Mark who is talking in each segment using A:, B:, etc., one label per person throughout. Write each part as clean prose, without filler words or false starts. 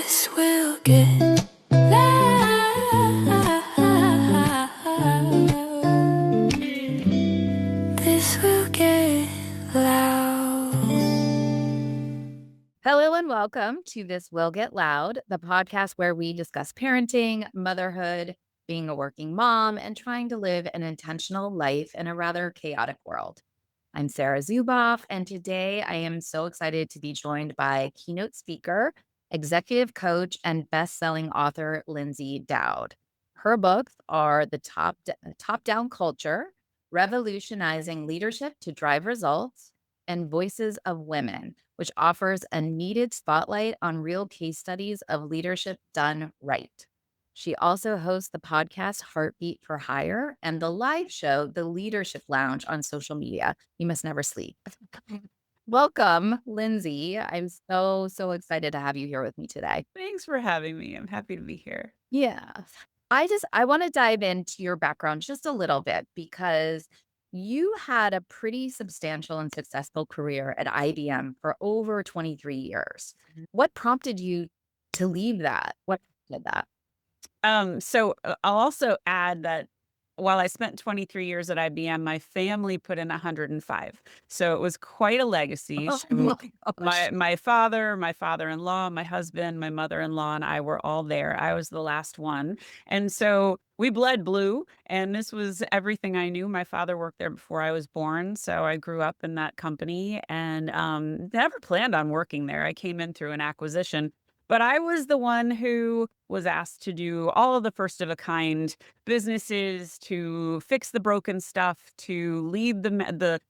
A: This will get loud. This will get loud.
B: Hello and welcome to This Will Get Loud, the podcast where we discuss parenting, motherhood, being a working mom, and trying to live an intentional life in a rather chaotic world. I'm Sarah Zuboff, and today I am so excited to be joined by keynote speaker, executive coach, and best-selling author Lyndsay Dowd. Her books are The Top-Down Culture, Revolutionizing Leadership to Drive Results, and Voices of Women, which offers a needed spotlight on real case studies of leadership done right. She also hosts the podcast Heartbeat for Hire and the live show, The Leadership Lounge, on social media. You must never sleep. Welcome, Lyndsay. I'm so excited to have you here with me today.
C: Thanks for having me. I'm happy to be here.
B: Yeah. I want to dive into your background just a little bit because you had a pretty substantial and successful career at IBM for over 23 years. What prompted you to leave that? What did that?
C: I'll also add that while I spent 23 years at IBM, my family put in 105. So it was quite a legacy.
B: Oh
C: So
B: my gosh.
C: my father, my father-in-law, my husband, my mother-in-law, and I were all there. I was the last one. And so we bled blue, and this was everything I knew. My father worked there before I was born, so I grew up in that company and never planned on working there. I came in through an acquisition. But I was the one who was asked to do all of the first of a kind businesses, to fix the broken stuff, to lead the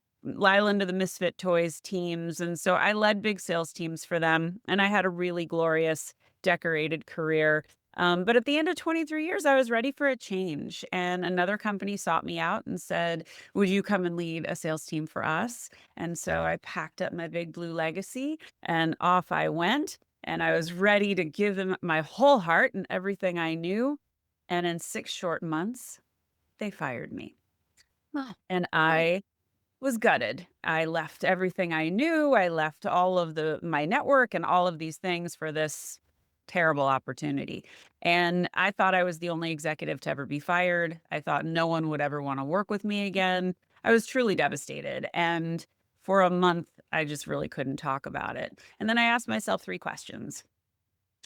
C: Island of the Misfit Toys teams. And so I led big sales teams for them. And I had a really glorious, decorated career. But at the end of 23 years, I was ready for a change. And another company sought me out and said, would you come and lead a sales team for us? And so I packed up my big blue legacy and off I went. And I was ready to give them my whole heart and everything I knew. And in 6 short months, they fired me.
B: Oh,
C: And I was gutted. I left everything I knew. I left all of my network and all of these things for this terrible opportunity. And I thought I was the only executive to ever be fired. I thought no one would ever want to work with me again. I was truly devastated. And for a month, I just really couldn't talk about it. And then I asked myself 3 questions.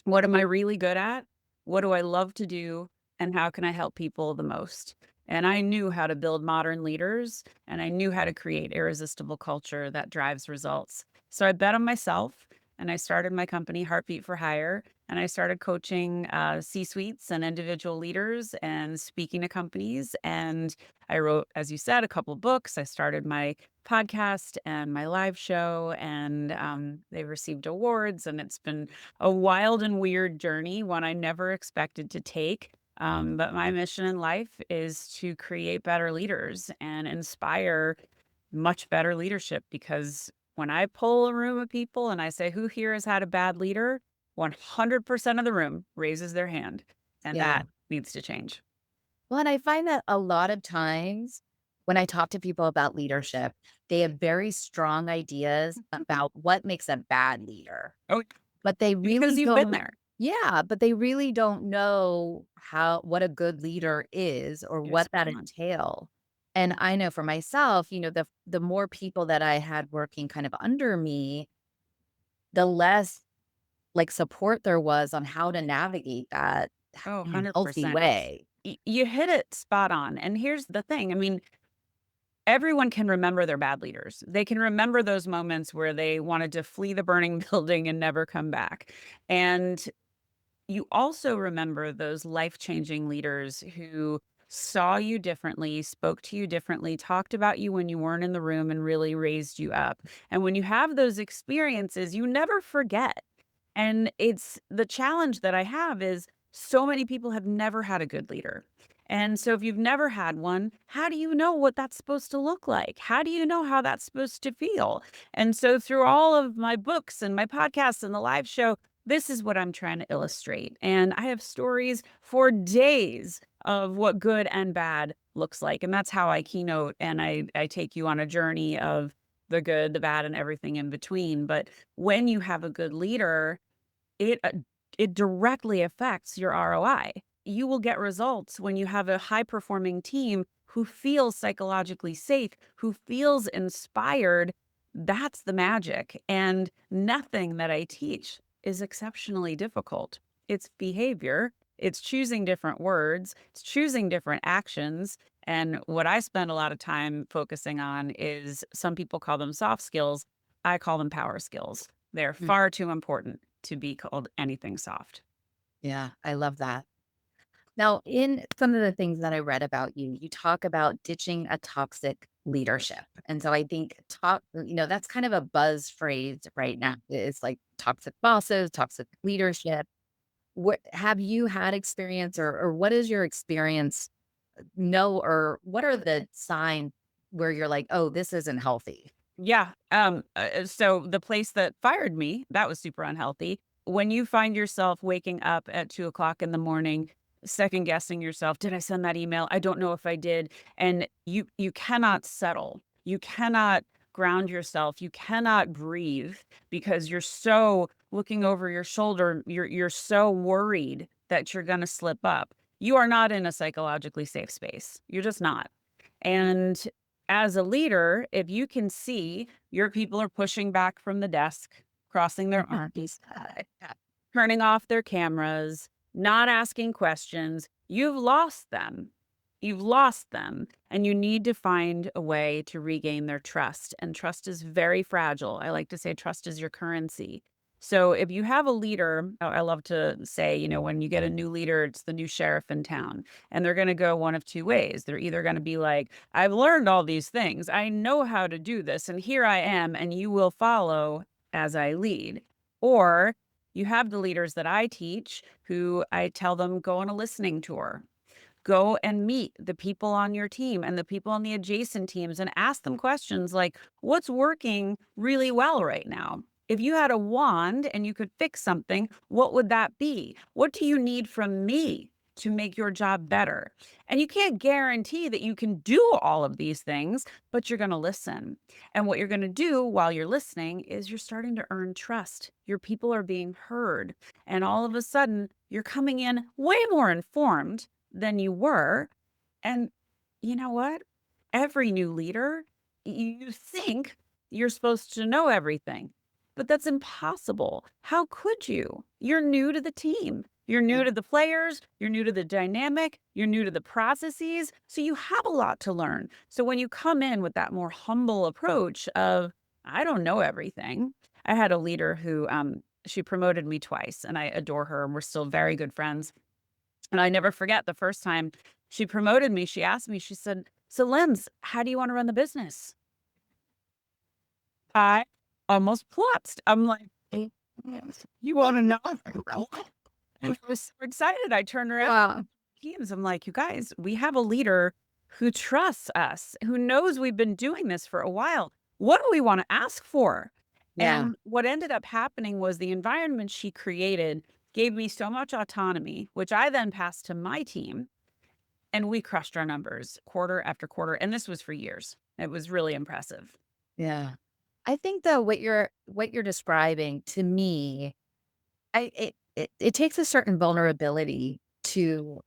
C: What am I really good at? What do I love to do? And how can I help people the most? And I knew how to build modern leaders, and I knew how to create irresistible culture that drives results. So I bet on myself, and I started my company, Heartbeat for Hire, and I started coaching C-suites and individual leaders and speaking to companies. And I wrote, as you said, a couple books. I started my podcast and my live show, and they received awards. And it's been a wild and weird journey, one I never expected to take. But my mission in life is to create better leaders and inspire much better leadership, because when I poll a room of people and I say, who here has had a bad leader? 100% of the room raises their hand, and
B: yeah.
C: that needs to change.
B: Well, and I find that a lot of times when I talk to people about leadership, they have very strong ideas about what makes a bad leader.
C: Oh,
B: But they
C: because
B: really
C: you've been
B: don't.
C: there.
B: Yeah, but they really don't know what a good leader is or
C: Yes,
B: what that
C: come on.
B: entails. And I know for myself, the more people that I had working kind of under me, the less like support there was on how to navigate that
C: Oh,
B: in a healthy
C: 100%.
B: way.
C: You hit it spot on. And here's the thing. I mean, everyone can remember their bad leaders. They can remember those moments where they wanted to flee the burning building and never come back. And you also remember those life-changing leaders who saw you differently, spoke to you differently, talked about you when you weren't in the room, and really raised you up. And when you have those experiences, you never forget. And it's the challenge that I have is so many people have never had a good leader. And so if you've never had one, how do you know what that's supposed to look like? How do you know how that's supposed to feel? And so through all of my books and my podcasts and the live show, this is what I'm trying to illustrate. And I have stories for days of what good and bad looks like. And that's how I keynote, and I take you on a journey of the good, the bad, and everything in between. But when you have a good leader, it it directly affects your ROI. You will get results when you have a high performing team who feels psychologically safe, who feels inspired. That's the magic. And nothing that I teach is exceptionally difficult. It's behavior, it's choosing different words, it's choosing different actions. And what I spend a lot of time focusing on is, some people call them soft skills. I call them power skills. They're
B: Mm.
C: far too important to be called anything soft.
B: Yeah, I love that. Now, in some of the things that I read about you, you talk about ditching a toxic leadership. And so I think that's kind of a buzz phrase right now. It's like toxic bosses, toxic leadership. What have you had experience, or what is your experience? No, or what are the signs where you're like, oh, this isn't healthy?
C: Yeah. So the place that fired me, that was super unhealthy. When you find yourself waking up at 2 o'clock in the morning, second guessing yourself, did I send that email? I don't know if I did. And you cannot settle. You cannot ground yourself. You cannot breathe because you're so looking over your shoulder. You're so worried that you're gonna slip up. You are not in a psychologically safe space. You're just not. And as a leader, if you can see your people are pushing back from the desk, crossing their arms, turning off their cameras, not asking questions, you've lost them. You've lost them, and you need to find a way to regain their trust. And trust is very fragile. I like to say trust is your currency. So if you have a leader, I love to say, when you get a new leader, it's the new sheriff in town. And they're going to go one of two ways. They're either going to be like, I've learned all these things. I know how to do this. And here I am. And you will follow as I lead. Or you have the leaders that I teach who I tell them, go on a listening tour. Go and meet the people on your team and the people on the adjacent teams and ask them questions like, what's working really well right now? If you had a wand and you could fix something, what would that be? What do you need from me to make your job better? And you can't guarantee that you can do all of these things, but you're going to listen. And what you're going to do while you're listening is you're starting to earn trust. Your people are being heard. And all of a sudden, you're coming in way more informed than you were. And you know what? Every new leader, you think you're supposed to know everything, but that's impossible. How could you? You're new to the team. You're new to the players. You're new to the dynamic. You're new to the processes. So you have a lot to learn. So when you come in with that more humble approach of, I don't know everything. I had a leader who, she promoted me twice, and I adore her, and we're still very good friends. And I never forget the first time she promoted me, she asked me, she said, so Linds, how do you want to run the business? I almost plucked. I'm like, you want to know? I was so excited. I turned around
B: Wow.
C: teams. I'm like, you guys, we have a leader who trusts us, who knows we've been doing this for a while. What do we want to ask for?
B: Yeah.
C: And what ended up happening was the environment she created gave me so much autonomy, which I then passed to my team. And we crushed our numbers quarter after quarter. And this was for years. It was really impressive.
B: Yeah. I think though what you're describing to me, it takes a certain vulnerability to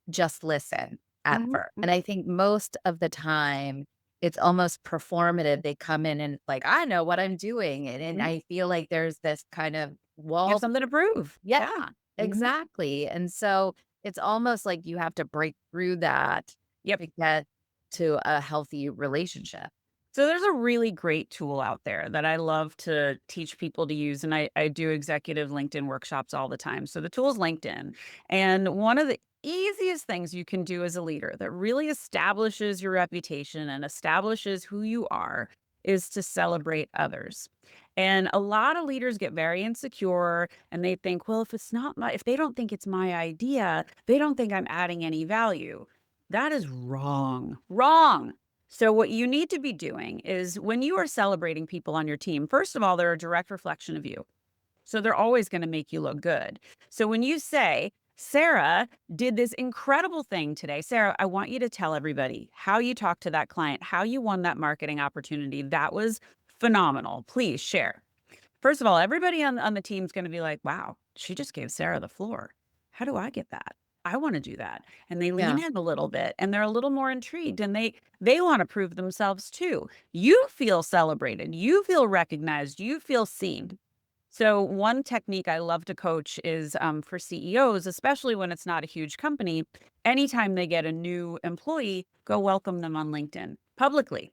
B: just listen at
C: Mhm.
B: first. And I think most of the time it's almost performative. They come in and like, I know what I'm doing. And
C: Mhm.
B: I feel like there's this kind of
C: You have
B: wall.
C: something to prove.
B: Yeah,
C: Yeah. Mhm.
B: exactly. And so it's almost like you have to break through that
C: Yep.
B: to get to a healthy relationship.
C: So there's a really great tool out there that I love to teach people to use. And I do executive LinkedIn workshops all the time. So the tool is LinkedIn. And one of the easiest things you can do as a leader that really establishes your reputation and establishes who you are is to celebrate others. And a lot of leaders get very insecure and they think, well, if they don't think it's my idea, they don't think I'm adding any value. That is wrong. Wrong. So what you need to be doing is when you are celebrating people on your team, first of all, they're a direct reflection of you. So they're always going to make you look good. So when you say, Sarah did this incredible thing today. Sarah, I want you to tell everybody how you talked to that client, how you won that marketing opportunity. That was phenomenal. Please share. First of all, everybody on the team's gonna be like, "Wow, she just gave Sarah the floor. How do I get that? I wanna do that." And they lean
B: Yeah.
C: in a little bit, and they're a little more intrigued, and they wanna prove themselves too. You feel celebrated, you feel recognized, you feel seen. So one technique I love to coach is, for CEOs, especially when it's not a huge company, anytime they get a new employee, go welcome them on LinkedIn publicly.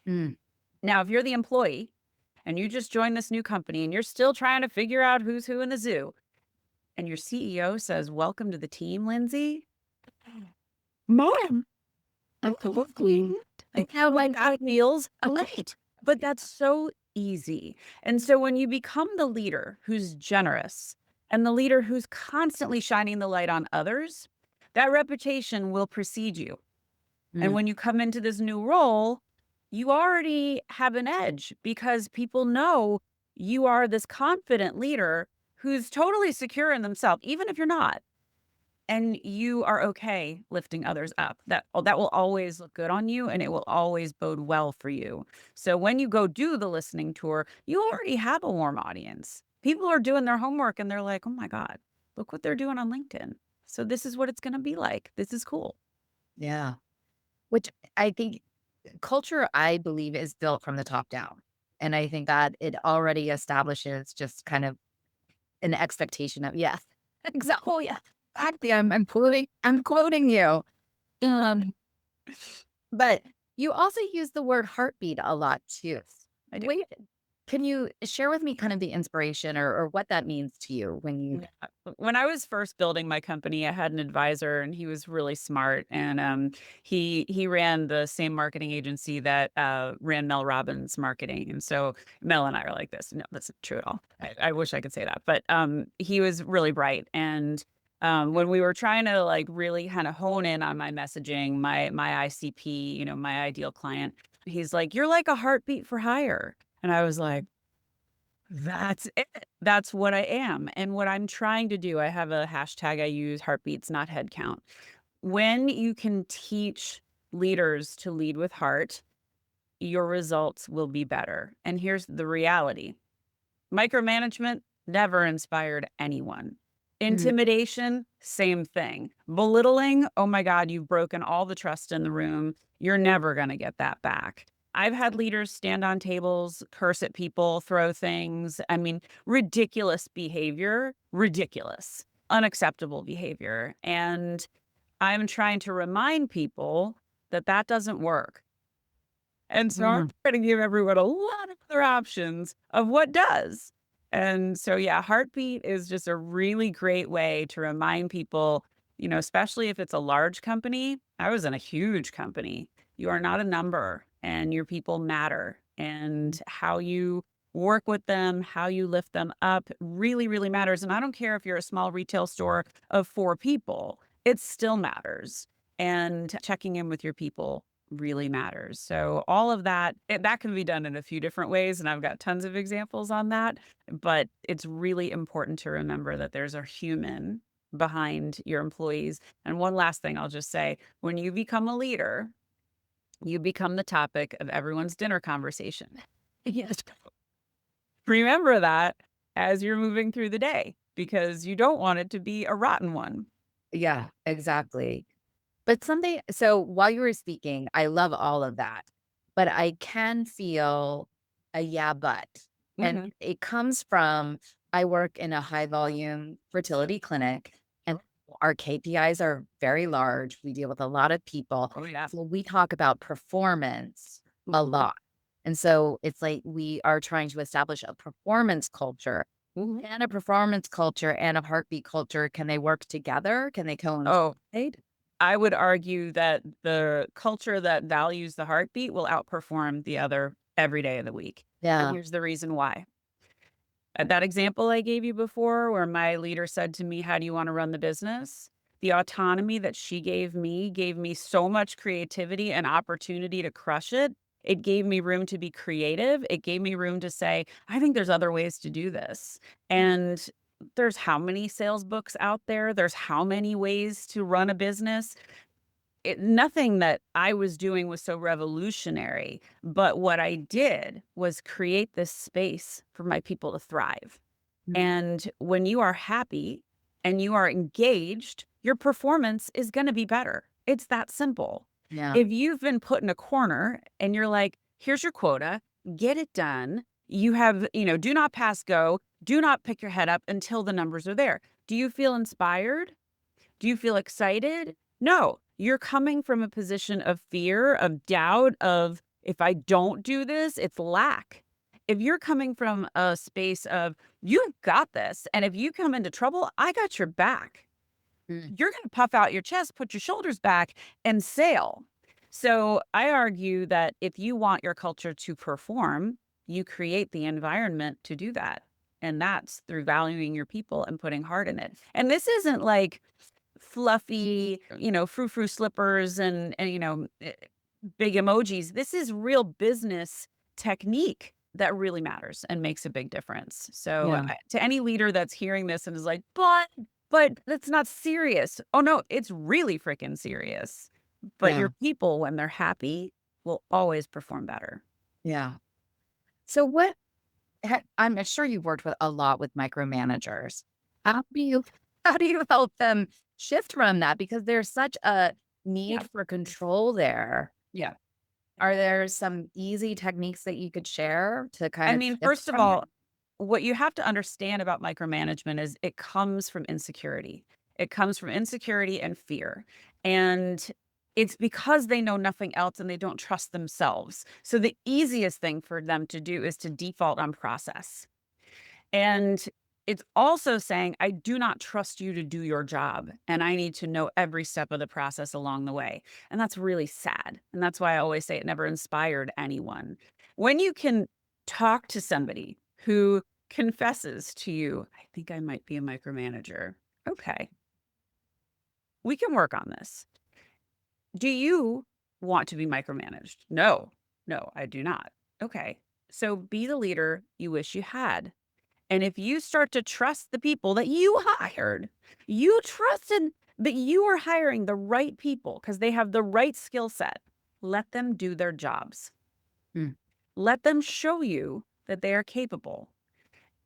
B: Mm.
C: Now, if you're the employee and you just joined this new company and you're still trying to figure out who's who in the zoo, and your CEO says, "Welcome to the team, Lindsay." Mom, I'm looking like how my God feels great. But that's so easy. And so when you become the leader who's generous and the leader who's constantly shining the light on others, that reputation will precede you. And
B: Mm.
C: when you come into this new role, you already have an edge because people know you are this confident leader who's totally secure in themselves, even if you're not. And you are okay lifting others up. That will always look good on you and it will always bode well for you. So when you go do the listening tour, you already have a warm audience. People are doing their homework and they're like, "Oh my God, look what they're doing on LinkedIn. So this is what it's going to be like. This is cool."
B: Yeah. Which I think culture, I believe, is built from the top down. And I think that it already establishes just kind of an expectation of, yes, exactly. Oh, yeah. Exactly. I'm quoting you. Um, but you also use the word heartbeat a lot too.
C: I do.
B: Wait, can you share with me kind of the inspiration or what that means to you when you
C: Yeah. When I was first building my company, I had an advisor and he was really smart and he ran the same marketing agency that ran Mel Robbins marketing. And so Mel and I are like this. No, that's not true at all. I wish I could say that. But he was really bright. And when we were trying to like really kind of hone in on my messaging, my ICP, my ideal client, he's like, "You're like a heartbeat for hire." And I was like, that's it. That's what I am. And what I'm trying to do, I have a hashtag I use, heartbeats, not head count. When you can teach leaders to lead with heart, your results will be better. And here's the reality. Micromanagement never inspired anyone.
B: Mhm.
C: Intimidation, same thing. Belittling, oh my God, you've broken all the trust in the room. You're never going to get that back. I've had leaders stand on tables, curse at people, throw things. I mean, ridiculous behavior, ridiculous, unacceptable behavior. And I'm trying to remind people that that doesn't work. And so I'm
B: Mhm.
C: trying to give everyone a lot of other options of what does. And so, yeah, heartbeat is just a really great way to remind people, especially if it's a large company. I was in a huge company. You are not a number and your people matter. And how you work with them, how you lift them up really, really matters. And I don't care if you're a small retail store of 4 people, it still matters. And checking in with your people really matters. So all of that, that can be done in a few different ways, and I've got tons of examples on that, but it's really important to remember that there's a human behind your employees. And one last thing I'll just say, when you become a leader, you become the topic of everyone's dinner conversation. Yes. Remember that as you're moving through the day because you don't want it to be a rotten one.
B: Yeah, exactly. But something so while you were speaking, I love all of that, but I can feel a yeah, but. And
C: Mhm.
B: it comes from I work in a high volume fertility clinic and our KPIs are very large. We deal with a lot of people.
C: Oh, yeah.
B: So we talk about performance a lot. And so it's like we are trying to establish a performance culture.
C: Mhm.
B: And a performance culture and a heartbeat culture, can they work together? Can they
C: Oh,
B: coincide?
C: I would argue that the culture that values the heartbeat will outperform the other every day of the week. And
B: Yeah.
C: here's the reason why. That example I gave you before, where my leader said to me, "How do you want to run the business?" The autonomy that she gave me so much creativity and opportunity to crush it. It gave me room to be creative. It gave me room to say, "I think there's other ways to do this." And there's how many sales books out there? There's how many ways to run a business? nothing that I was doing was so revolutionary, but what I did was create this space for my people to thrive.
B: Mm.
C: And when you are happy and you are engaged, your performance is going to be better. It's that simple.
B: Yeah.
C: If you've been put in a corner and you're like, here's your quota, get it done. You have, do not pass go. Do not pick your head up until the numbers are there. Do you feel inspired? Do you feel excited? No, you're coming from a position of fear, of doubt, of if I don't do this, it's lack. If you're coming from a space of you've got this, and if you come into trouble, I got your back.
B: Mm.
C: You're going to puff out your chest, put your shoulders back, and sail. So I argue that if you want your culture to perform, you create the environment to do that. And that's through valuing your people and putting heart in it. And this isn't like fluffy, frou-frou slippers and big emojis. This is real business technique that really matters and makes a big difference. So
B: Yeah.
C: to any leader that's hearing this and is like, but that's not serious. Oh no, it's really freaking serious. But
B: Yeah.
C: your people, when they're happy, will always perform better.
B: Yeah. So I'm sure you've worked with a lot with micromanagers. How do you how do you help them shift from that? Because there's such a
C: Yeah.
B: need for control there.
C: Yeah.
B: Are there some easy techniques that you could share to kind
C: I
B: of
C: mean,
B: shift
C: first of
B: from it?
C: all, what you have to understand about micromanagement is it comes from insecurity. It comes from insecurity and fear. And it's because they know nothing else and they don't trust themselves. So the easiest thing for them to do is to default on process. And it's also saying, I do not trust you to do your job. And I need to know every step of the process along the way. And that's really sad. And that's why I always say it never inspired anyone. When you can talk to somebody who confesses to you, I think I might be a micromanager. Okay, we can work on this. Do you want to be micromanaged? No, I do not. Okay, so be the leader you wish you had. And if you start to trust the people that you hired, you trusted that you are hiring the right people because they have the right skill set, let them do their jobs.
B: Mm.
C: Let them show you that they are capable.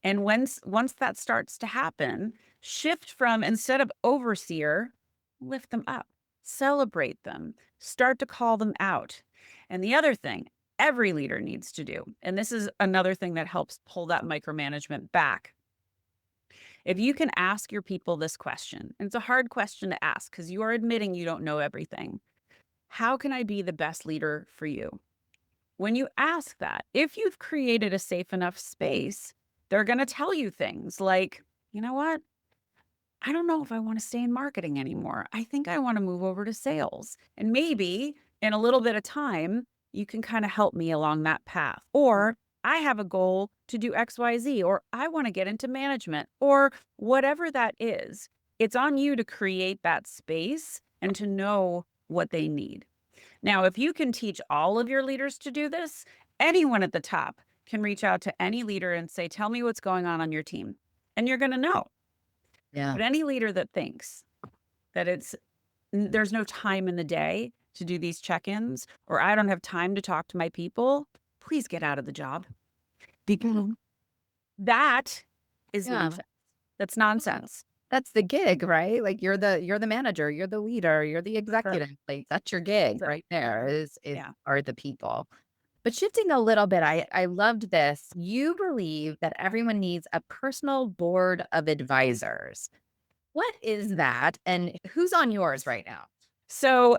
C: And once that starts to happen, shift from instead of overseer, lift them up, celebrate them, start to call them out. And the other thing every leader needs to do, and this is another thing that helps pull that micromanagement back. If you can ask your people this question, and it's a hard question to ask because you are admitting you don't know everything. How can I be the best leader for you? When you ask that, if you've created a safe enough space, they're going to tell you things like, you know what? I don't know if I want to stay in marketing anymore. I think I want to move over to sales. And maybe in a little bit of time, you can kind of help me along that path. Or I have a goal to do XYZ, or I want to get into management, or whatever that is. It's on you to create that space and to know what they need. Now, if you can teach all of your leaders to do this, anyone at the top can reach out to any leader and say, tell me what's going on your team. And you're going to know.
B: Yeah.
C: But any leader that thinks that there's no time in the day to do these check-ins, or I don't have time to talk to my people, please get out of the job. Because that is
B: Yeah.
C: nonsense. That's nonsense.
B: That's the gig, right? Like you're the manager, you're the leader, you're the
C: Sure.
B: executive. Like that's your gig
C: So,
B: right there is
C: yeah.
B: are the people. But shifting a little bit, I loved this. You believe that everyone needs a personal board of advisors. What is that? And who's on yours right now?
C: So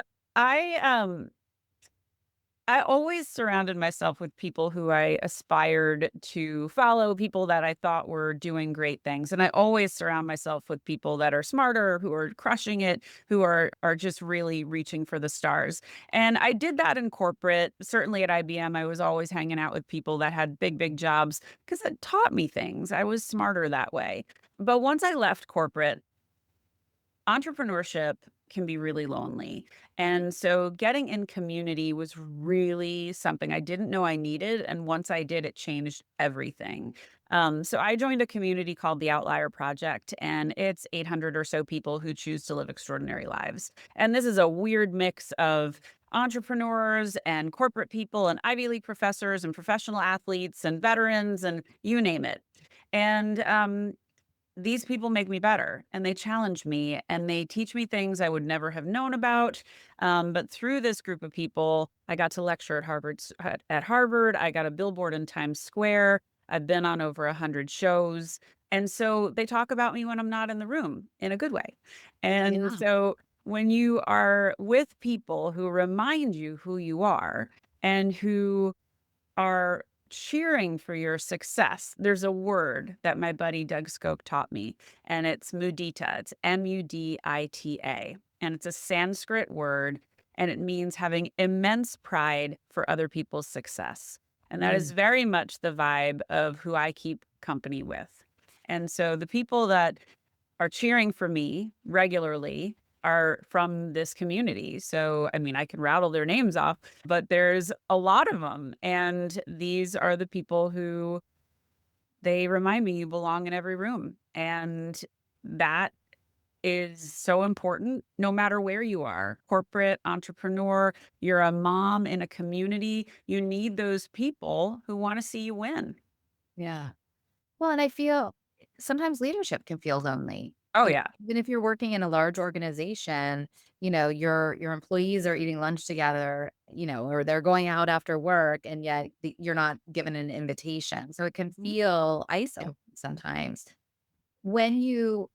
C: I always surrounded myself with people who I aspired to follow, people that I thought were doing great things. And I always surround myself with people that are smarter, who are crushing it, who are just really reaching for the stars. And I did that in corporate. Certainly at IBM, I was always hanging out with people that had big jobs because it taught me things. I was smarter that way. But once I left corporate, entrepreneurship can be really lonely. And so getting in community was really something I didn't know I needed. And once I did, it changed everything. So I joined a community called the Outlier Project, and it's 800 or so people who choose to live extraordinary lives. And this is a weird mix of entrepreneurs and corporate people and Ivy League professors and professional athletes and veterans and you name it. And these people make me better and they challenge me and they teach me things I would never have known about. But through this group of people, I got to lecture at Harvard. I got a billboard in Times Square. I've been on over 100 shows. And so they talk about me when I'm not in the room in a good way. And
B: Yeah.
C: so when you are with people who remind you who you are and who are cheering for your success. There's a word that my buddy Doug Skoke taught me, and it's mudita. It's Mudita. And it's a Sanskrit word, and it means having immense pride for other people's success. And that is
B: Mm.
C: very much the vibe of who I keep company with. And so the people that are cheering for me regularly are from this community. So, I mean, I can rattle their names off, but there's a lot of them. And these are the people who they remind me you belong in every room. And that is so important no matter where you are corporate, entrepreneur, you're a mom in a community. You need those people who want to see you win.
B: Yeah. Well, and I feel sometimes leadership can feel lonely.
C: Oh,
B: Like
C: yeah.
B: even if you're working in a large organization, your employees are eating lunch together, or they're going out after work, and yet you're not given an invitation. So it can feel isolating sometimes. When you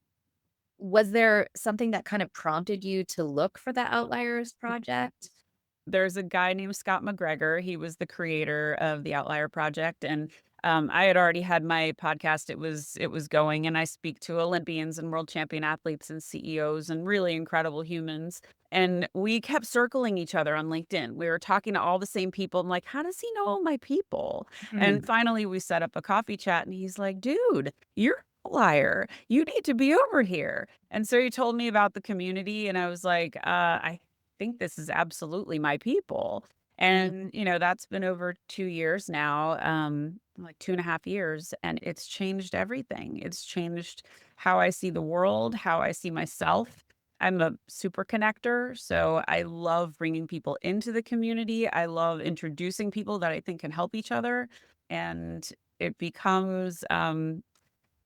B: Was there something that kind of prompted you to look for the Outliers project?
C: There's a guy named Scott McGregor. He was the creator of the Outlier Project, and I had already had my podcast. It was going, and I speak to Olympians and world champion athletes and CEOs and really incredible humans. And we kept circling each other on LinkedIn. We were talking to all the same people. I'm like, how does he know all my people? And
B: Mhm.
C: finally, we set up a coffee chat, and he's like, dude, you're a liar. You need to be over here. And so he told me about the community, and I was like, I think this is absolutely my people.
B: Yeah.
C: And, that's been over 2 years now, like 2.5 years, and it's changed everything. It's changed how I see the world, how I see myself. I'm a super connector, so I love bringing people into the community. I love introducing people that I think can help each other. And it becomes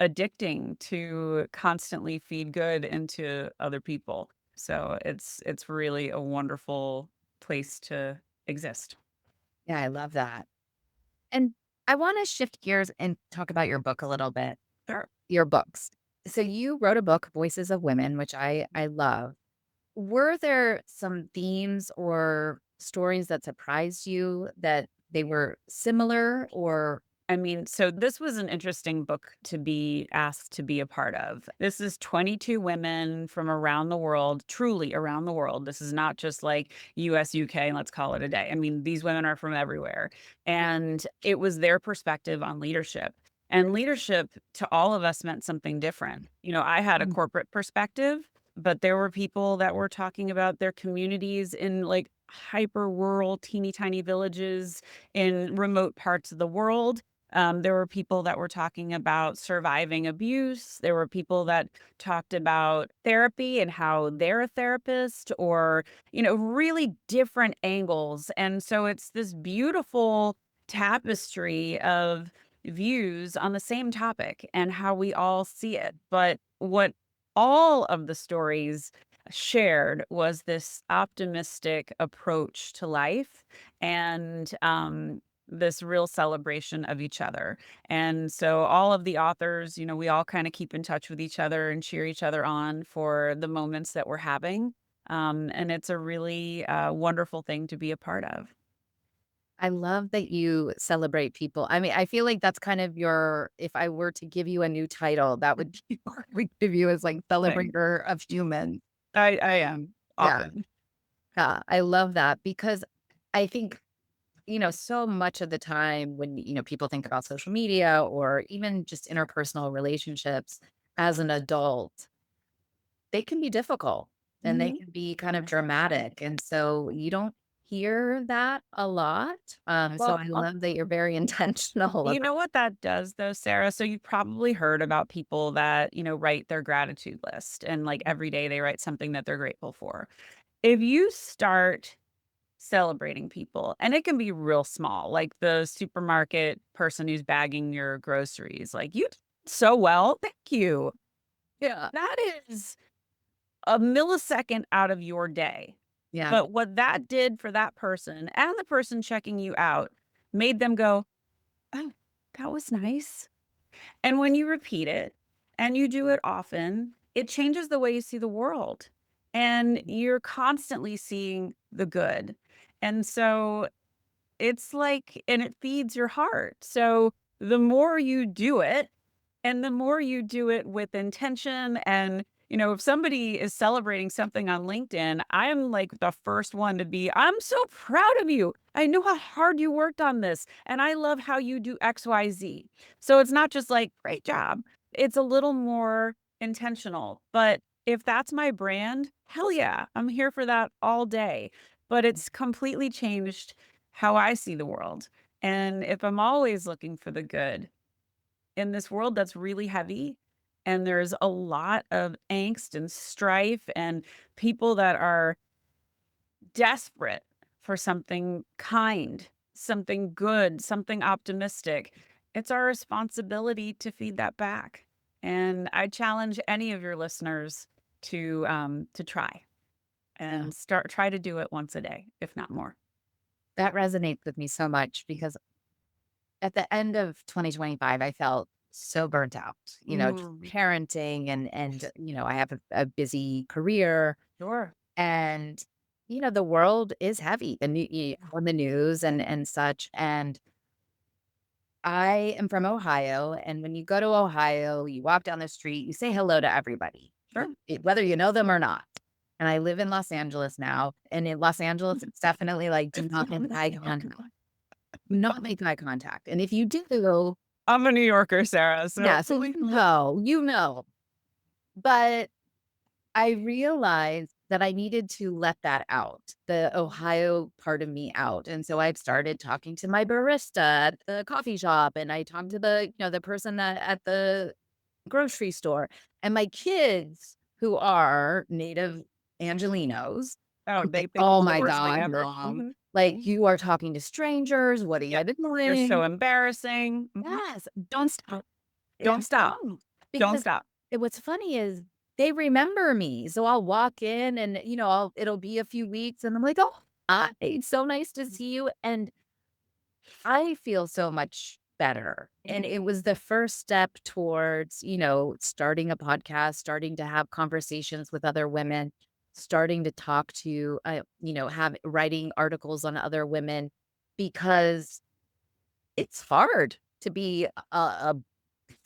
C: addicting to constantly feed good into other people. So it's really a wonderful place to exist.
B: Yeah, I love that. And I want to shift gears and talk about your book a little bit.
C: Sure.
B: Your books. So you wrote a book, Voices of Women, which I love. Were there some themes or stories that surprised you that they were similar or
C: I mean, so this was an interesting book to be asked to be a part of. This is 22 women from around the world, truly around the world. This is not just like US, UK, and let's call it a day. I mean, these women are from everywhere. And it was their perspective on leadership. And leadership to all of us meant something different. I had a
B: Mm.
C: corporate perspective, but there were people that were talking about their communities in like hyper rural, teeny tiny villages in remote parts of the world. There were people that were talking about surviving abuse. There were people that talked about therapy and how they're a therapist or, really different angles. And so it's this beautiful tapestry of views on the same topic and how we all see it. But what all of the stories shared was this optimistic approach to life and this real celebration of each other. And so all of the authors, we all kind of keep in touch with each other and cheer each other on for the moments that we're having. And it's a really wonderful thing to be a part of.
B: I love that you celebrate people. I mean, I feel like that's kind of if I were to give you a new title, that would be what we give you as like
C: Thanks.
B: celebrator of humans.
C: I am
B: Yeah.
C: often.
B: Yeah. I love that because I think, so much of the time when, people think about social media or even just interpersonal relationships as an adult, they can be difficult and they
C: Mhm.
B: can be kind of dramatic. And so you don't hear that a lot. So
C: Well,
B: I love that you're very intentional
C: you
B: about.
C: know what that does though, Sarah? So you've probably heard about people that, write their gratitude list and like every day they write something that they're grateful for. If you start celebrating people, and it can be real small, like the supermarket person who's bagging your groceries, like, "You did so well, thank you."
B: Yeah.
C: That is a millisecond out of your day.
B: Yeah.
C: But what that did for that person and the person checking you out made them go, "Oh, that was nice." And when you repeat it and you do it often, it changes the way you see the world. And you're constantly seeing the good. And so it's like, and it feeds your heart. So the more you do it, and the more you do it with intention, and, if somebody is celebrating something on LinkedIn, I am like the first one to be, I'm so proud of you. I know how hard you worked on this, and I love how you do XYZ. So it's not just like, great job. It's a little more intentional. But if that's my brand, hell yeah, I'm here for that all day. But it's completely changed how I see the world. And if I'm always looking for the good, in this world that's really heavy and there's a lot of angst and strife and people that are desperate for something kind, something good, something optimistic, it's our responsibility to feed that back. And I challenge any of your listeners to try
B: Yeah.
C: and try to do it once a day, if not more.
B: That resonates with me so much because at the end of 2025, I felt so burnt out, just
C: Mm,
B: parenting and I have a busy career
C: sure.
B: and, the world is heavy on the news and such. And I am from Ohio. And when you go to Ohio, you walk down the street, you say hello to everybody,
C: Sure.
B: whether you know them or not. And I live in Los Angeles now. And in Los Angeles, it's definitely like, do not make eye contact. Not make eye contact. And if you do,
C: I'm a New Yorker, Sarah. So
B: yeah, so you know. But I realized that I needed to let that out, the Ohio part of me out. And so I've started talking to my barista at the coffee shop and I talked to the person that at the grocery store. And my kids who are native Angelinos,
C: oh,
B: I'm
C: they
B: like,
C: think
B: "Oh
C: it's the
B: my
C: worst thing
B: God,
C: ever.
B: mom.
C: Mhm.
B: Like you are talking to strangers. What are
C: Yeah.
B: you
C: You're so
B: doing?"
C: embarrassing. Mhm.
B: Yes, don't stop.
C: Don't stop.
B: Don't.
C: Don't
B: Because
C: stop.
B: what's funny is they remember me. So I'll walk in and, it'll be a few weeks and I'm like, "Oh, hi, it's so nice to see you." And I feel so much better. And it was the first step towards, starting a podcast, starting to have conversations with other women, starting to talk to, have writing articles on other women because it's hard to be a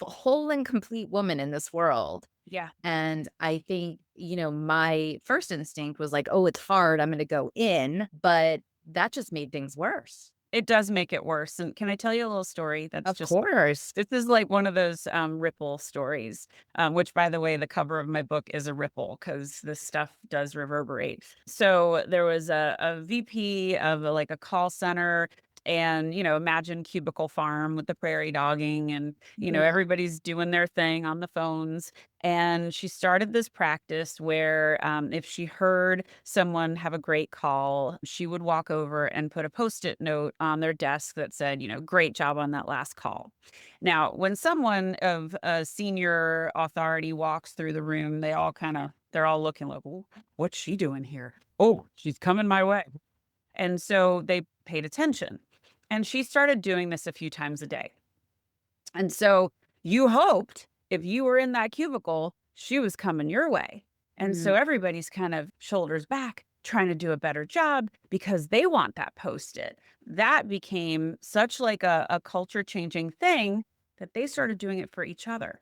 B: whole and complete woman in this world.
C: Yeah.
B: And I think, my first instinct was like, oh, it's hard. I'm going to go in. But that just made things worse.
C: It does make it worse. And can I tell you a little story that's
B: Of
C: just
B: course.
C: this is like one of those ripple stories, which, by the way, the cover of my book is a ripple because this stuff does reverberate. So there was a VP of like a call center. And, imagine cubicle farm with the prairie dogging and,
B: Yeah.
C: everybody's doing their thing on the phones. And she started this practice where if she heard someone have a great call, she would walk over and put a post-it note on their desk that said, great job on that last call. Now, when someone of a senior authority walks through the room, they're all looking like, "Ooh, what's she doing here? Oh, she's coming my way." And so they paid attention. And she started doing this a few times a day. And so you hoped if you were in that cubicle, she was coming your way. And so
B: Mhm.
C: everybody's kind of shoulders back, trying to do a better job because they want that post-it. That became such like a culture changing thing that they started doing it for each other.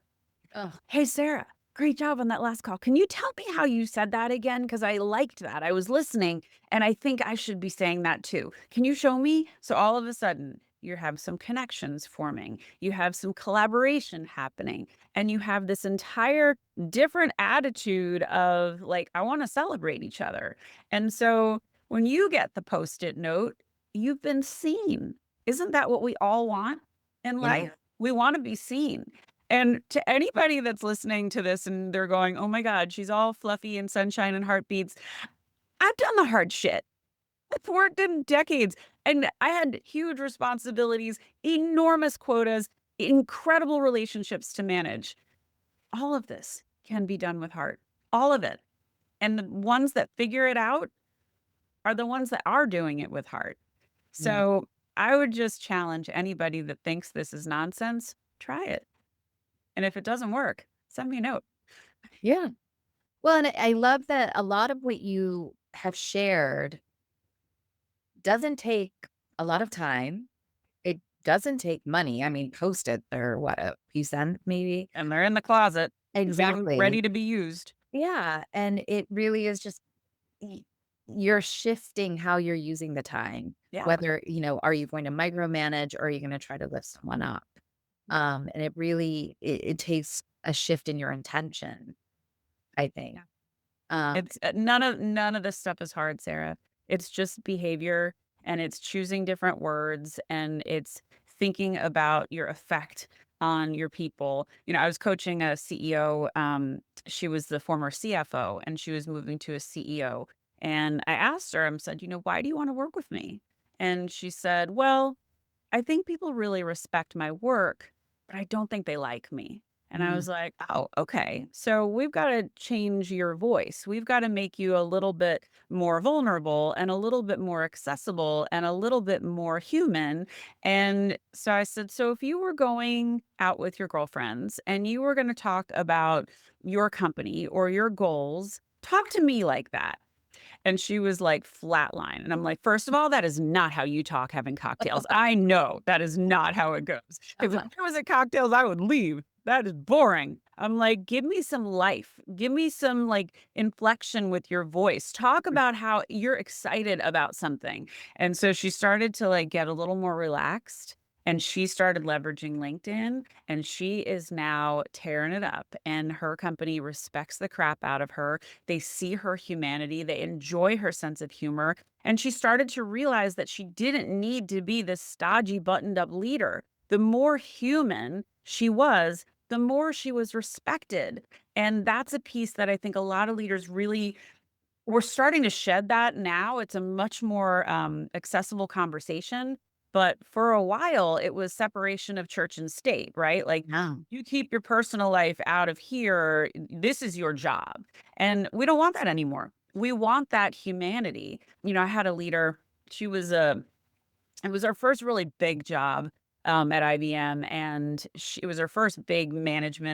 B: Ugh.
C: Hey, Sarah, great job on that last call. Can you tell me how you said that again? Because I liked that. I was listening and I think I should be saying that too. Can you show me? So all of a sudden, you have some connections forming, you have some collaboration happening, and you have this entire different attitude of like, I want to celebrate each other. And so When you get the Post-it note, you've been seen. Isn't that what we all want in
B: Yeah.
C: life? We wanna be seen. And to anybody that's listening to this and they're going, "Oh my god, she's all fluffy and sunshine and heartbeats." I've done the hard shit. I've worked in decades, and I had huge responsibilities, enormous quotas, incredible relationships to manage. All of this can be done with heart. All of it. And the ones that figure it out are the ones that are doing it with heart.
B: Yeah.
C: So I would just challenge anybody that thinks this is nonsense, try it. And if it doesn't work, send me a note.
B: Yeah. Well, and I love that a lot of what you have shared doesn't take a lot of time. It doesn't take money. I mean, Post-it or what, a few cents maybe?
C: And they're in the closet, waiting,
B: Exactly.
C: ready to be used.
B: Yeah, and it really is just y you're shifting how you're using the time,
C: Yeah.
B: whether, are you going to micromanage or are you gonna try to lift someone up? And it really it takes a shift in your intention, I think.
C: Yeah.
B: Um,
C: It's none of this stuff is hard, Sarah. It's just behavior, and it's choosing different words, and it's thinking about your effect on your people. I was coaching a CEO, she was the former CFO, and she was moving to a CEO, and I asked her, I said, "Why do you wanna work with me?" And she said, "Well, I think people really respect my work, but I don't think they like me." And I
B: mm,
C: was like, "Oh, okay. So we've got to change your voice. We've got to make you a little bit more vulnerable and a little bit more accessible and a little bit more human." And so I said, "So if you were going out with your girlfriends and you were going to talk about your company or your goals, talk to me like that." And she was like flatline. And I'm like, "First of all, that is not how you talk having cocktails. I know that is not how it goes. If
B: uh-huh,
C: I was at cocktails, I would leave. That is boring." I'm like, "Give me some life. Give me some like inflection with your voice. Talk about how you're excited about something." And so she started to like get a little more relaxed, and she started leveraging LinkedIn, and she is now tearing it up, and her company respects the crap out of her. They see her humanity, they enjoy her sense of humor, and she started to realize that she didn't need to be this stodgy, buttoned up leader. The more human she was, the more she was respected. And that's a piece that I think a lot of leaders really we're starting to shed that now. It's a much more accessible conversation. But for a while, it was separation of church and state, right? Like,
B: yeah,
C: you keep your personal life out of here. This is your job. And we don't want that anymore. We want that humanity. I had a leader, she was a it was our first really big job, at IBM, and it was her first big managing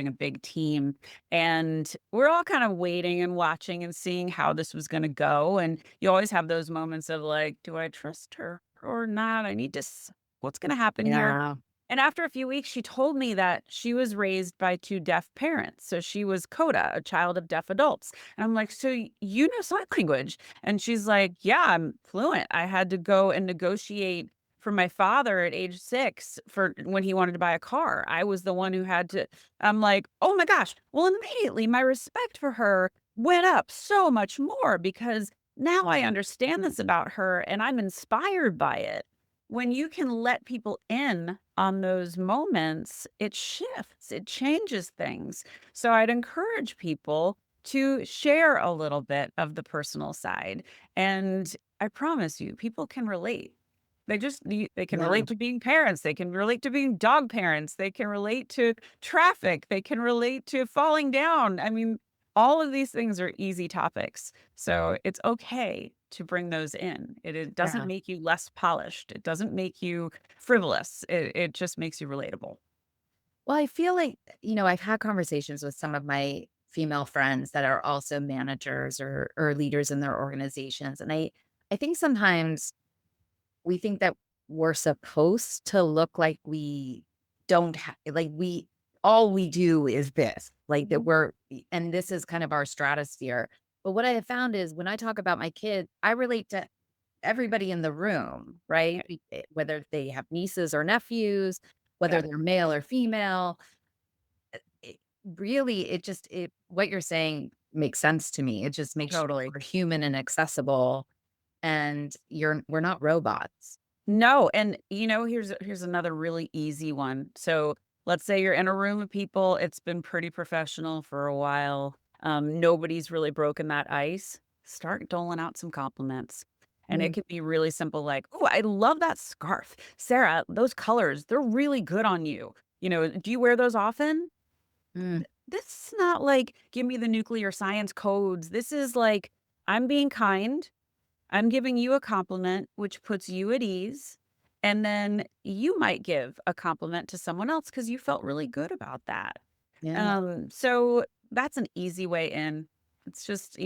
C: a big team, and we're all kind of waiting and watching and seeing how this was gonna go, and you always have those moments of like, "Do I trust her or not? I need to s What's gonna happen here?"
B: yeah,
C: And after a few weeks, she told me that she was raised by 2 deaf parents. So she was CODA, a child of deaf adults. And I'm like, "So you know sign language?" And she's like, "Yeah, I'm fluent. I had to go and negotiate for my father at age 6 for when he wanted to buy a car. I was the one who had to." I'm like, "Oh my gosh." Well, immediately my respect for her went up so much more because now I understand this about her and I'm inspired by it. When you can let people in on those moments, it shifts, it changes things. So I'd encourage people to share a little bit of the personal side. And I promise you, people can relate. They can
B: yeah,
C: relate to being parents, they can relate to being dog parents, they can relate to traffic, they can relate to falling down. I mean, all of these things are easy topics. So it's okay to bring those in. It doesn't
B: yeah.
C: make you less polished. It doesn't make you frivolous. It just makes you relatable.
B: Well, I feel like, I've had conversations with some of my female friends that are also managers or leaders in their organizations, and I think sometimes we think that we're supposed to look like we don't like we all we do is this, like that
C: Mhm.
B: and this is kind of our stratosphere. But what I have found is when I talk about my kids, I relate to everybody in the room, right? Whether they have nieces or nephews,
C: Yeah.
B: whether they're male or female, it really, it just, what you're saying make sense to me. It just makes you
C: Totally.
B: more human and accessible, and we're not robots.
C: No, and, here's another really easy one. So, let's say you're in a room of people, it's been pretty professional for a while, nobody's really broken that ice. Start doling out some compliments, and it
B: Mm,
C: could be really simple like, "Oh, I love that scarf. Sarah, those colors, they're really good on you. Do you wear those often?"
B: mm,
C: This is not like, "Give me the nuclear science codes." This is like, "I'm being kind. I'm giving you a compliment, which puts you at ease. And then you might give a compliment to someone else because you felt really good about that."
B: yeah,
C: So that's an easy way in. It's just,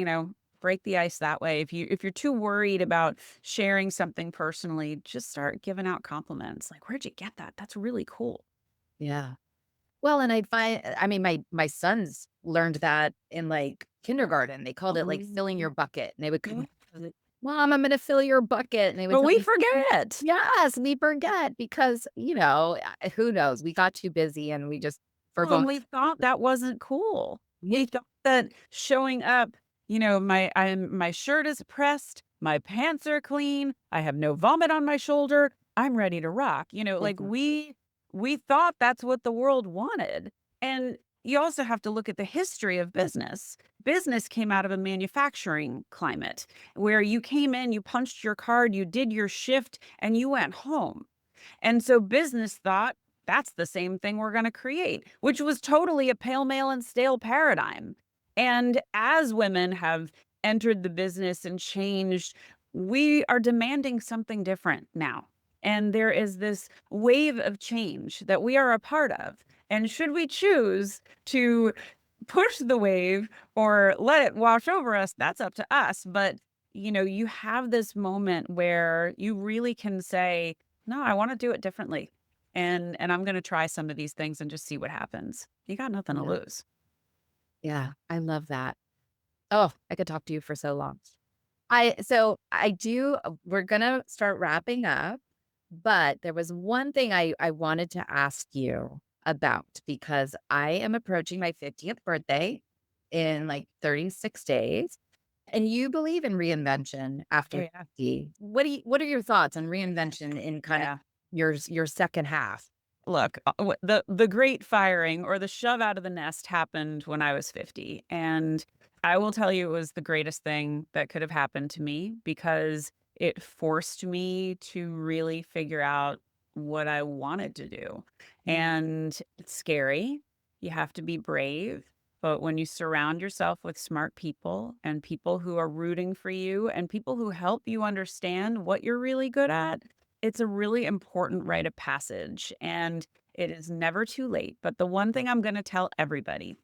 C: break the ice that way. If you're too worried about sharing something personally, just start giving out compliments. Like, "Where'd you get that? That's really cool."
B: yeah. Well, and I mean, my sons learned that in, like, kindergarten. They called it, like, filling your bucket, and they would come, "Mom, I'm gonna fill your bucket," and they would
C: But
B: tell
C: we
B: me,
C: forget.
B: yes, we forget because, who knows? We got too busy and we just
C: Oh, and
B: forgot.
C: we thought that wasn't cool. We thought that showing up, my shirt is pressed, my pants are clean, I have no vomit on my shoulder, I'm ready to rock. Like
B: Mhm.
C: we thought that's what the world wanted. And you also have to look at the history of business. Business came out of a manufacturing climate where you came in, you punched your card, you did your shift, and you went home. And so business thought that's the same thing we're going to create, which was totally a pale male and stale paradigm. And as women have entered the business and changed, we are demanding something different now. And there is this wave of change that we are a part of. And should we choose to push the wave or let it wash over us, that's up to us. But, you have this moment where you really can say, "No, I wanna do it differently, and I'm gonna try some of these things and just see what happens." You got nothing to
B: Yeah,
C: lose.
B: yeah, I love that. Oh, I could talk to you for so long. I do we're gonna start wrapping up, but there was one thing I wanted to ask you about because I am approaching my 50th birthday in, like, 36 days, and you believe in reinvention
C: Oh,
B: after
C: yeah.
B: 50. What are your thoughts on reinvention in kind of
C: Yeah.
B: your second half?
C: Look, the great firing or the shove out of the nest happened when I was 50, and I will tell you it was the greatest thing that could have happened to me because it forced me to really figure out what I wanted to do.
B: Mm,
C: And it's scary. You have to be brave, but when you surround yourself with smart people and people who are rooting for you and people who help you understand what you're really good at, it's a really important rite of passage, and it is never too late. But the one thing I'm going to tell everybody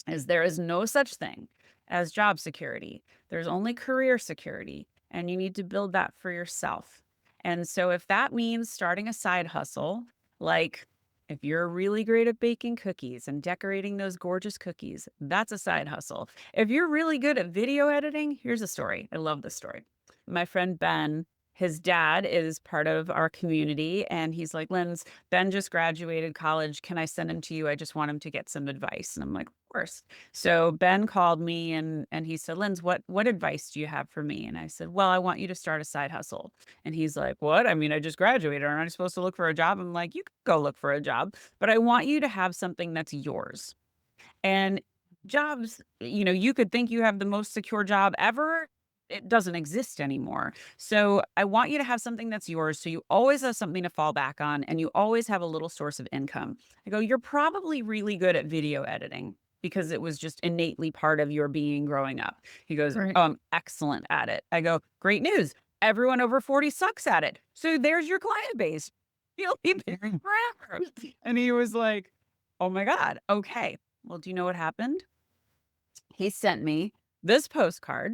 C: is there is no such thing as job security. There's only career security, and you need to build that for yourself. And so if that means starting a side hustle, like if you're really great at baking cookies and decorating those gorgeous cookies, that's a side hustle. If you're really good at video editing, here's a story. I love this story. My friend Ben, his dad is part of our community, and he's like, "Linz, Ben just graduated college. Can I send him to you? I just want him to get some advice." And I'm like, "Of course." So Ben called me and he said, "Linz, what advice do you have for me?" And I said, "Well, I want you to start a side hustle." And he's like, "What? I mean, I just graduated. Aren't I supposed to look for a job?" I'm like, "You can go look for a job, but I want you to have something that's yours." And jobs, you could think you have the most secure job ever. It doesn't exist anymore. So I want you to have something that's yours. So you always have something to fall back on and you always have a little source of income. I go, "You're probably really good at video editing because it was just innately part of your being growing up." He goes,
B: right.
C: "Oh, I'm excellent at it." I go, "Great news. Everyone over 40 sucks at it. So there's your client base. You'll be paying forever." And he was like, "Oh my God. Okay." Well, do you know what happened? He sent me this postcard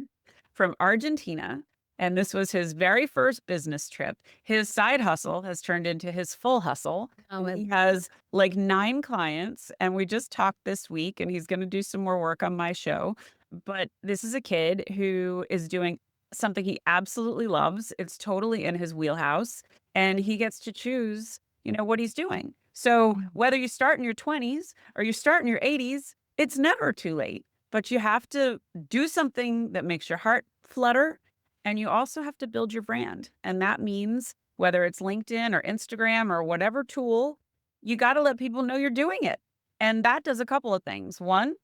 C: from Argentina, and this was his very first business trip. His side hustle has turned into his full hustle.
B: Oh,
C: And
B: and
C: he has like 9 clients, and we just talked this week, and he's going to do some more work on my show. But this is a kid who is doing something he absolutely loves. It's totally in his wheelhouse, and he gets to choose, what he's doing. So whether you start in your 20s or you start in your 80s, it's never too late. but you have to do something that makes your heart flutter, and you also have to build your brand. And that means whether it's LinkedIn or Instagram or whatever tool, you got to let people know you're doing it. And that does a couple of things. One,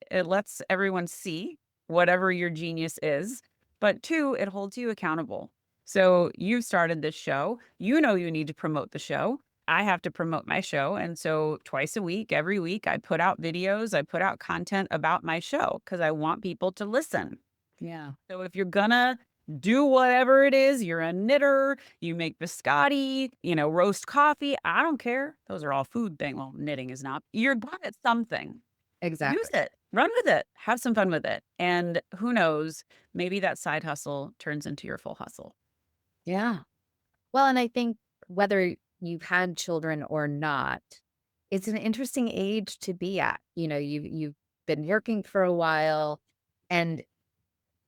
C: it lets everyone see whatever your genius is. But two, it holds you accountable. So you've started this show. You know you need to promote the show. I have to promote my show. And so twice a week, every week, I put out videos, I put out content about my show because I want people to listen.
B: Yeah.
C: So if you're gonna do whatever it is, you're a knitter, you make biscotti, roast coffee, I don't care. Those are all food things. Well, knitting is not. You're good at something. Use
B: Exactly.
C: it. Run with it. Have some fun with it. And who knows, maybe that side hustle turns into your full hustle.
B: Yeah. Well, and I think whether you've had children or not, it's an interesting age to be at. You've been working for a while, and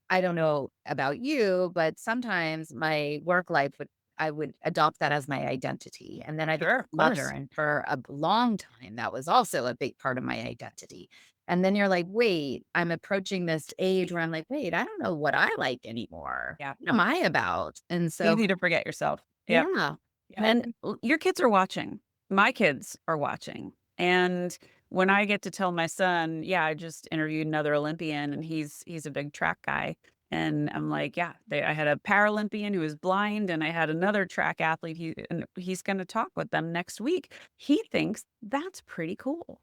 B: I don't know about you, but sometimes my work life I would adopt that as my identity. And then I became
C: Sure, of
B: a mother,
C: course.
B: and for a long time, that was also a big part of my identity. And then you're like, wait, I'm approaching this age where I'm like, wait, I don't know what I like anymore.
C: Yeah.
B: What am I about? And so,
C: Easy to forget yourself. Yep.
B: yeah.
C: And your kids are watching. My kids are watching. And when I get to tell my son, yeah, I just interviewed another Olympian and he's a big track guy. And I'm like, yeah, I had a Paralympian who was blind and I had another track athlete. And he's going to talk with them next week. He thinks that's pretty cool.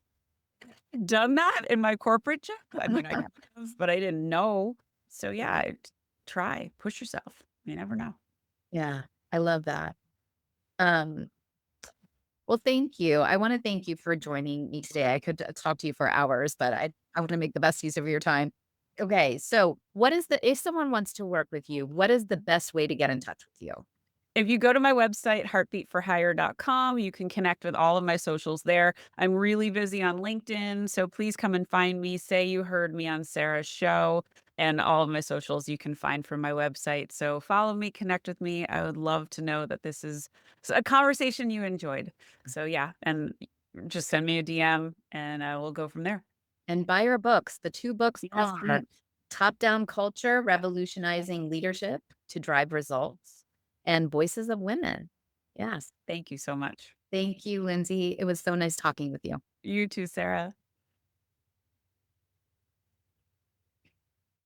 C: Done that in my corporate job. I mean, I have, but I didn't know. So yeah, try, push yourself. You never know.
B: Yeah. I love that. Um, well, thank you. I want to thank you for joining me today. I could talk to you for hours, but I want to make the best use of your time. Okay. So if someone wants to work with you, what is the best way to get in touch with you?
C: If you go to my website, heartbeatforhire.com, you can connect with all of my socials there. I'm really busy on LinkedIn, so please come and find me. Say you heard me on Sarah's show, and all of my socials you can find from my website. So follow me, connect with me. I would love to know that this is a conversation you enjoyed. So yeah, and just send me a DM and I will go from there.
B: And buy your books. The two books
C: Yes,
B: are Top Down Culture, Revolutionizing Leadership to Drive Results, and Voices of Women. Yes.
C: thank you so much.
B: Thank you, Lindsay. It was so nice talking with you.
C: You too, Sarah.